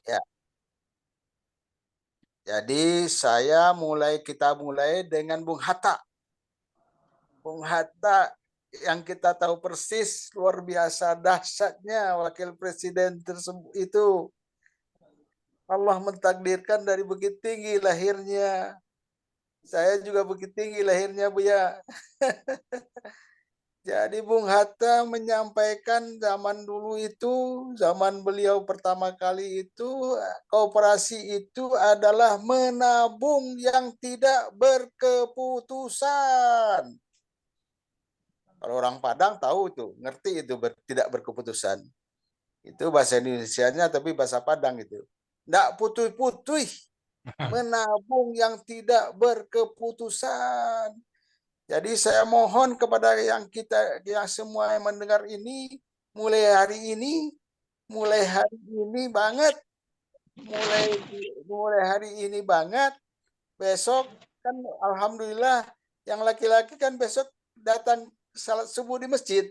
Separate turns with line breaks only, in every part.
Ya, jadi kita mulai dengan Bung Hatta. Bung Hatta yang kita tahu persis luar biasa dahsyatnya wakil presiden tersebut itu. Allah mentakdirkan dari Bukit Tinggi lahirnya. Saya juga Bukit Tinggi lahirnya, Bu ya. Jadi Bung Hatta menyampaikan zaman dulu itu, zaman beliau pertama kali itu, koperasi itu adalah menabung yang tidak berkeputusan. Kalau orang Padang tahu itu, ngerti itu tidak berkeputusan. Itu bahasa Indonesianya tapi bahasa Padang itu. Tidak putui-putui, menabung yang tidak berkeputusan. Jadi saya mohon kepada yang semua yang mendengar ini, mulai hari ini banget, mulai mulai hari ini banget, besok kan alhamdulillah yang laki-laki kan besok datang salat subuh di masjid.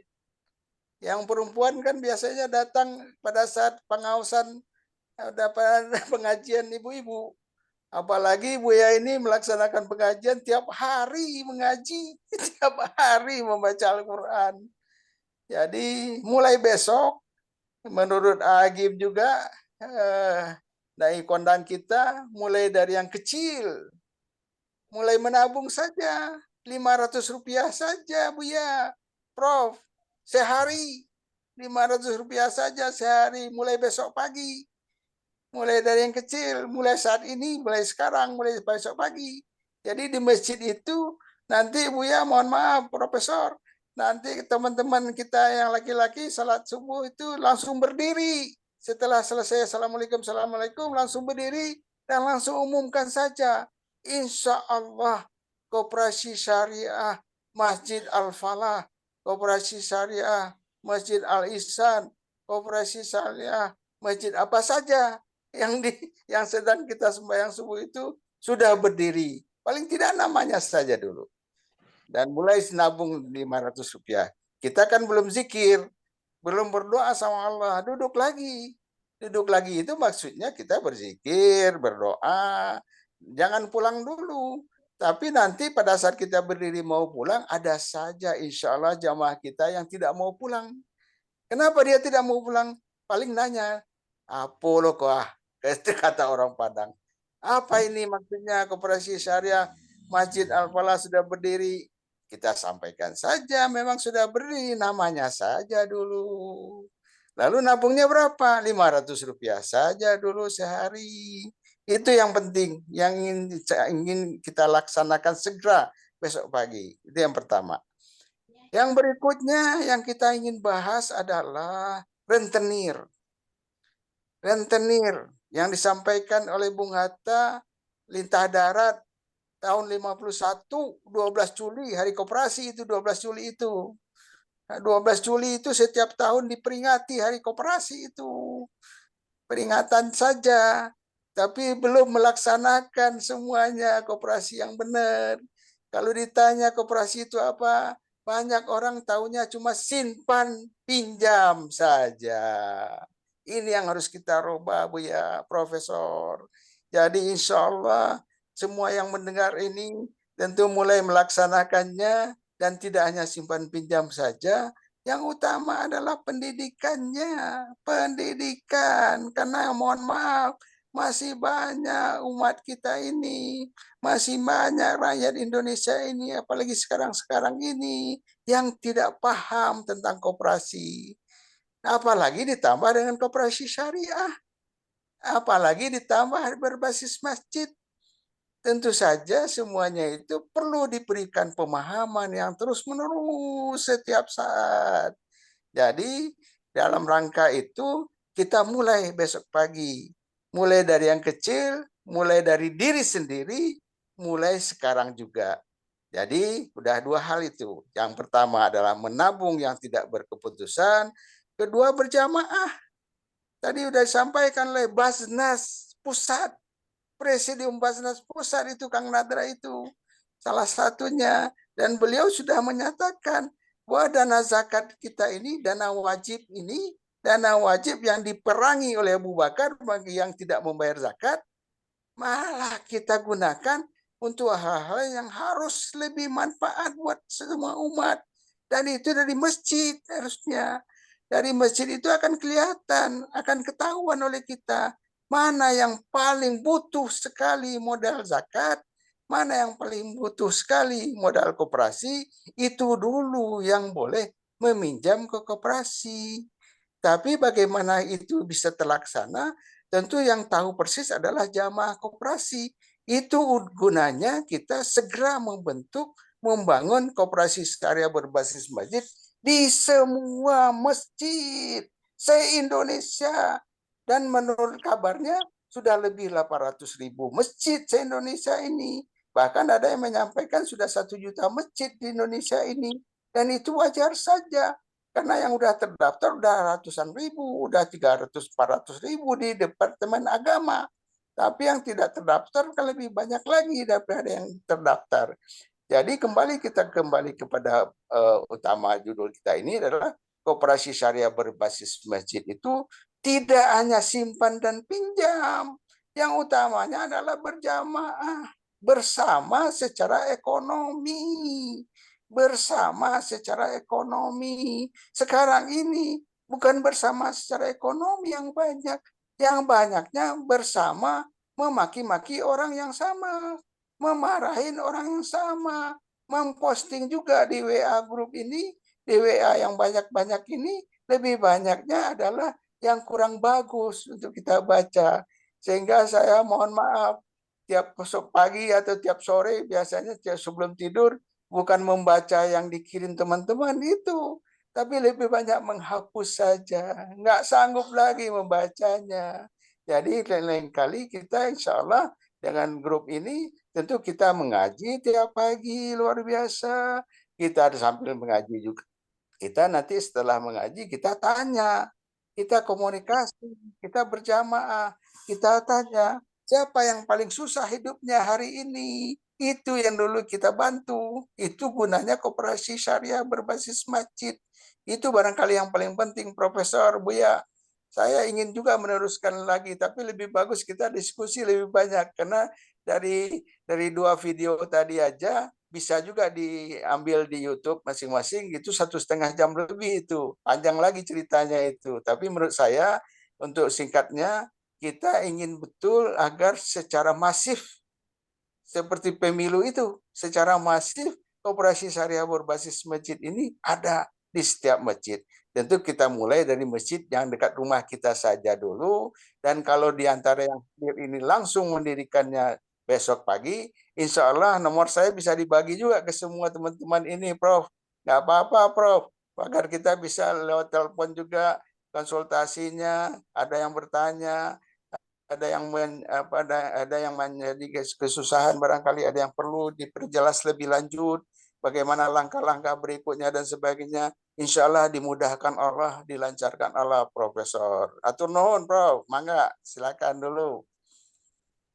Yang perempuan kan biasanya datang pada saat pengawasan dapat pengajian ibu-ibu. Apalagi Buya ini melaksanakan pengajian tiap hari mengaji, tiap hari membaca Al-Quran. Jadi mulai besok, menurut Agib juga, dari kondang kita mulai dari yang kecil, mulai menabung saja, Rp500 saja Buya, Prof. Sehari, Rp500 saja sehari, mulai besok pagi. Mulai dari yang kecil, mulai saat ini, mulai sekarang, mulai besok pagi. Jadi di masjid itu nanti Buya mohon maaf Profesor, nanti teman-teman kita yang laki-laki salat subuh itu langsung berdiri. Setelah selesai Assalamualaikum, Assalamualaikum, langsung berdiri dan langsung umumkan saja. Insya Allah Koperasi Syariah Masjid Al-Falah, Koperasi Syariah Masjid Al-Ihsan, Koperasi Syariah Masjid apa saja yang sedang kita sembahyang subuh itu sudah berdiri. Paling tidak namanya saja dulu. Dan mulai nabung Rp500. Kita kan belum zikir, belum berdoa sama Allah, duduk lagi. Duduk lagi itu maksudnya kita berzikir, berdoa. Jangan pulang dulu. Tapi nanti pada saat kita berdiri mau pulang, ada saja insya Allah jamaah kita yang tidak mau pulang. Kenapa dia tidak mau pulang? Paling nanya, apa lo kok? Itu kata orang Padang. Apa ini maksudnya koperasi syariah Masjid Al-Falah sudah berdiri? Kita sampaikan saja, memang sudah berdiri, namanya saja dulu. Lalu nabungnya berapa? Rp500 saja dulu sehari. Itu yang penting, yang ingin kita laksanakan segera besok pagi. Itu yang pertama. Yang berikutnya yang kita ingin bahas adalah rentenir. Rentenir yang disampaikan oleh Bung Hatta, Lintah Darat tahun 51, 12 Juli, hari koperasi itu 12 Juli itu. 12 Juli itu setiap tahun diperingati hari koperasi itu. Peringatan saja, tapi belum melaksanakan semuanya koperasi yang benar. Kalau ditanya koperasi itu apa, banyak orang tahunya cuma simpan pinjam saja. Ini yang harus kita rubah, Bu ya, Profesor. Jadi insya Allah semua yang mendengar ini tentu mulai melaksanakannya dan tidak hanya simpan pinjam saja, yang utama adalah pendidikannya, pendidikan. Karena mohon maaf, masih banyak umat kita ini, masih banyak rakyat Indonesia ini, apalagi sekarang-sekarang ini, yang tidak paham tentang koperasi. Apalagi ditambah dengan koperasi syariah, apalagi ditambah berbasis masjid. Tentu saja semuanya itu perlu diberikan pemahaman yang terus-menerus setiap saat. Jadi dalam rangka itu kita mulai besok pagi. Mulai dari yang kecil, mulai dari diri sendiri, mulai sekarang juga. Jadi udah dua hal itu. Yang pertama adalah menabung yang tidak berkeputusan. Kedua berjamaah. Tadi udah disampaikan oleh Basnas Pusat. Presidium Basnas Pusat itu Kang Nadra itu. Salah satunya. Dan beliau sudah menyatakan bahwa dana zakat kita ini, dana wajib ini dana wajib yang diperangi oleh Abu Bakar bagi yang tidak membayar zakat, malah kita gunakan untuk hal-hal yang harus lebih manfaat buat semua umat. Dan itu dari masjid harusnya. Dari masjid itu akan kelihatan, akan ketahuan oleh kita mana yang paling butuh sekali modal zakat, mana yang paling butuh sekali modal koperasi, itu dulu yang boleh meminjam ke koperasi. Tapi bagaimana itu bisa terlaksana, tentu yang tahu persis adalah jamaah koperasi. Itu gunanya kita segera membangun koperasi syariah berbasis masjid di semua masjid se-Indonesia. Dan menurut kabarnya sudah lebih 800.000 masjid se-Indonesia ini. Bahkan ada yang menyampaikan sudah 1 juta masjid di Indonesia ini. Dan itu wajar saja. Karena yang udah terdaftar udah ratusan ribu, udah 300-400 ribu di Departemen Agama. Tapi yang tidak terdaftar kan lebih banyak lagi daripada yang terdaftar. Jadi kita kembali kepada utama judul kita ini adalah koperasi syariah berbasis masjid itu tidak hanya simpan dan pinjam. Yang utamanya adalah berjamaah bersama secara ekonomi. Bersama secara ekonomi. Sekarang ini bukan bersama secara ekonomi yang banyak. Yang banyaknya bersama memaki-maki orang yang sama, memarahin orang yang sama, memposting juga di WA grup ini, di WA yang banyak-banyak ini, lebih banyaknya adalah yang kurang bagus untuk kita baca. Sehingga saya mohon maaf, tiap pagi atau tiap sore biasanya sebelum tidur, bukan membaca yang dikirim teman-teman itu, tapi lebih banyak menghapus saja. Nggak sanggup lagi membacanya. Jadi lain-lain kali kita insya Allah dengan grup ini tentu kita mengaji tiap pagi luar biasa. Kita ada sambil mengaji juga. Kita nanti setelah mengaji kita tanya, kita komunikasi, kita berjamaah, kita tanya siapa yang paling susah hidupnya hari ini. Itu yang dulu kita bantu. Itu gunanya koperasi syariah berbasis masjid. Itu barangkali yang paling penting, Profesor Buya. Saya ingin juga meneruskan lagi, tapi lebih bagus kita diskusi lebih banyak karena dari 2 video tadi aja bisa juga diambil di YouTube masing-masing gitu 1,5 jam lebih itu panjang lagi ceritanya itu. Tapi menurut saya untuk singkatnya kita ingin betul agar secara masif seperti pemilu itu secara masif koperasi syariah berbasis masjid ini ada di setiap masjid. Tentu kita mulai dari masjid yang dekat rumah kita saja dulu. Dan kalau di antara yang ini langsung mendirikannya besok pagi, insya Allah nomor saya bisa dibagi juga ke semua teman-teman ini, Prof. Nggak apa-apa, Prof. Agar kita bisa lewat telepon juga konsultasinya, ada yang bertanya, ada yang menjadi kesusahan, barangkali ada yang perlu diperjelas lebih lanjut, bagaimana langkah-langkah berikutnya dan sebagainya. Insya Allah dimudahkan Allah, dilancarkan Allah, Profesor. Atur nuhun, Prof. Mangga, silakan dulu.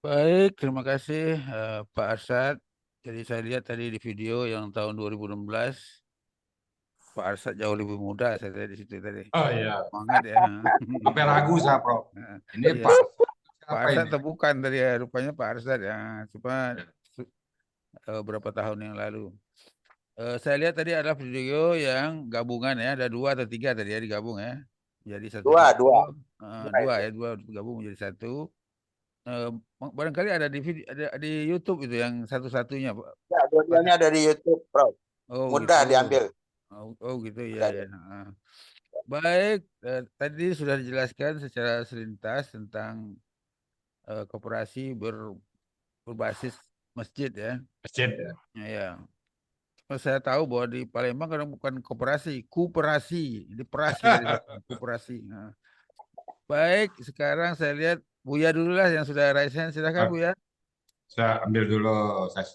Baik, terima kasih Pak Arsad. Jadi saya lihat tadi di video yang tahun 2016, Pak Arsad jauh lebih muda saya tadi di situ tadi.
Oh iya,
Semangat ya.
sampai ragu saya, Prof. Ini
Iya.
Pak
Pak
siapa
Arsad
ini?
atau bukan tadi ya, rupanya Pak Arsad ya. Cuma berapa tahun yang lalu. Saya lihat tadi ada video yang gabungan ya, ada 2 atau 3 tadi ya digabung ya. Jadi satu
Dua,
video,
dua.
dua ya, 2 gabung menjadi satu. Barangkali ada di video, ada di YouTube itu yang satu-satunya, Pak.
Ya, dua-duanya ada di YouTube, Prof.
Oh
Mudah
gitu.
diambil.
Oh gitu ya
Mudah
ya.
diambil.
Baik, tadi sudah dijelaskan secara selintas tentang koperasi berbasis masjid ya.
Masjid ya.
Ya. Saya tahu bahwa di Palembang kadang bukan koperasi, kuperasi, ini perasi dari koperasi. Nah, baik, sekarang saya lihat Buya dulu lah yang sudah raise hand. Silakan Buya.
Saya ambil dulu, saya stop.